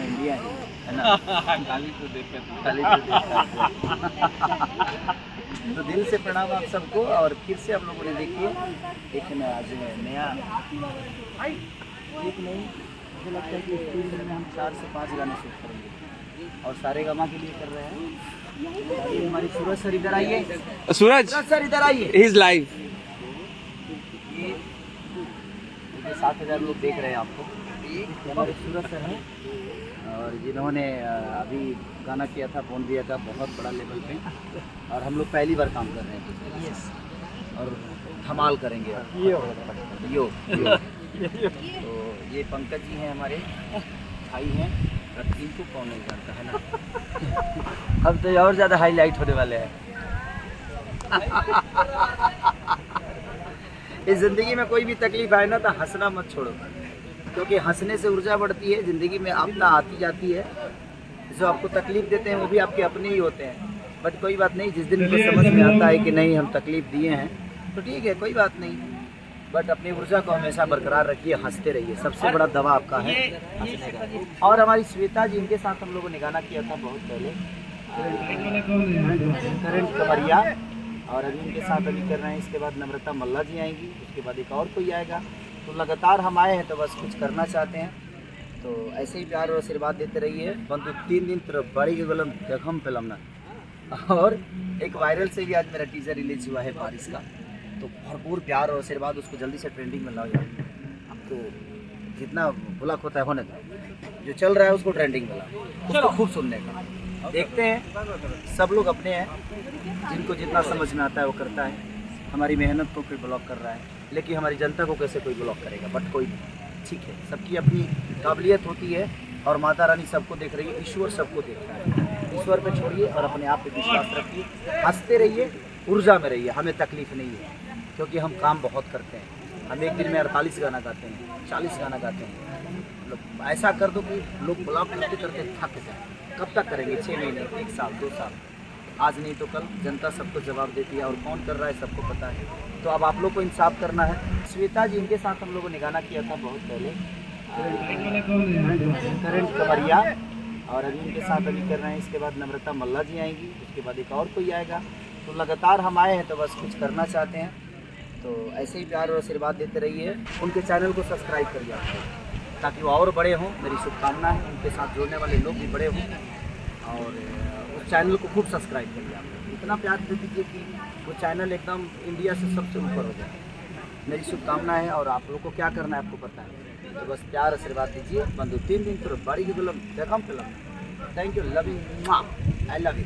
India है ना। खाली तो खाली तो देखा तो दिल से प्रणाम आप सबको। और फिर से आप लोगों ने देखिए एक नया एक नई, मुझे लगता है कि इस फिल्म में हम 4 से 5 गाने शूट करेंगे और सारे गमा के लिए कर रहे हैं। ये हमारी सूरज सर इधर आइए, सूरज सर इधर आइए। Is live. ये 7,000 लोग देख रहे हैं आपको। ये हमारे सूरज सर हैं और जिन्होंने अभी गाना किया था, फोन दिया था बहुत बड़ा लेवल पे। और हम लोग पहली बार काम कर रहे हैं यस, और धमाल करेंगे यो। तो ये पंकज जी हैं हमारे भाई हैं, इनको कौन नहीं जानता है ना। अब तो और ज़्यादा हाईलाइट होने वाले हैं। इस ज़िंदगी में कोई भी तकलीफ आए ना तो हंसना मत छोड़ो, क्योंकि हंसने से ऊर्जा बढ़ती है। ज़िंदगी में आपदा आती जाती है, जो आपको तकलीफ देते हैं वो भी आपके अपने ही होते हैं। बट कोई बात नहीं, जिस दिन को समझ में आता है कि नहीं हम तकलीफ दिए हैं तो ठीक है, कोई बात नहीं। बट अपनी ऊर्जा को हमेशा बरकरार रखिए, हंसते रहिए, सबसे बड़ा दवा आपका है हंसने का। और हमारी श्वेता जी, इनके साथ हम लोगों ने गाना किया था बहुत पहले, करंट कमरिया, और अभी इनके साथ अभी कर रहे हैं। इसके बाद नम्रता मल्ला जी आएंगी, उसके बाद एक और कोई आएगा। तो लगातार हम आए हैं तो बस कुछ करना चाहते हैं, तो ऐसे ही प्यार और आशीर्वाद देते रहिए। बंधु 3 दिन तरफ बड़ी के गलम देखम फिल्म ना। और एक वायरल से भी आज मेरा टीजर रिलीज हुआ है बारिश का, तो भरपूर प्यार और आशीर्वाद, उसको जल्दी से ट्रेंडिंग में लाओ यार। तो जितना भुलक होता है होने दो, जो चल रहा है उसको ट्रेंडिंग में लाओ, उसको खूब सुनने का। देखते हैं सब लोग अपने हैं, जिनको जितना समझ में आता है वो करता है। हमारी मेहनत को कोई ब्लॉक कर रहा है, लेकिन हमारी जनता को कैसे कोई ब्लॉक करेगा। बट कोई ठीक है, सबकी अपनी काबिलियत होती है और माता रानी सबको देख रही है, ईश्वर सबको देख रहा है। ईश्वर पे छोड़िए और अपने आप पे विश्वास रखिए, हंसते रहिए, ऊर्जा में रहिए। हमें तकलीफ नहीं है क्योंकि हम काम बहुत करते हैं। हम एक दिन में 48 गाना गाते हैं, 40 गाना गाते हैं। मतलब ऐसा कर दो कि लोग ब्लॉक करते करते थक जाए। कब तक करेंगे? 6 महीने, 1 साल, 2 साल। आज नहीं तो कल जनता सबको जवाब देती है, और कौन कर रहा है सबको पता है। तो अब आप लोग को इंसाफ करना है। श्वेता जी, इनके साथ हम लोगों ने गाना किया था बहुत पहले, करंट कमरिया, और अभी इनके साथ अभी कर रहे हैं। इसके बाद नम्रता मल्ला जी आएंगी, उसके बाद एक और कोई आएगा। तो लगातार हम आए हैं तो बस कुछ करना चाहते हैं, तो ऐसे ही प्यार और आशीर्वाद देते रहिए। उनके चैनल को सब्सक्राइब करिए आप, ताकि वो और बड़े हों। मेरी शुभकामना है उनके साथ जुड़ने वाले लोग भी बड़े हों, और उस चैनल को खूब सब्सक्राइब करिए आप। इतना प्यार दे दीजिए कि वो चैनल एकदम इंडिया से सबसे ऊपर हो जाए। मेरी शुभकामना है, और आप लोग को क्या करना है आपको पता है, तो बस प्यार आशीर्वाद दीजिए। बंधु 3 दिन तो बड़ी की फिल्म देखम film. Thank you, love you, I love you.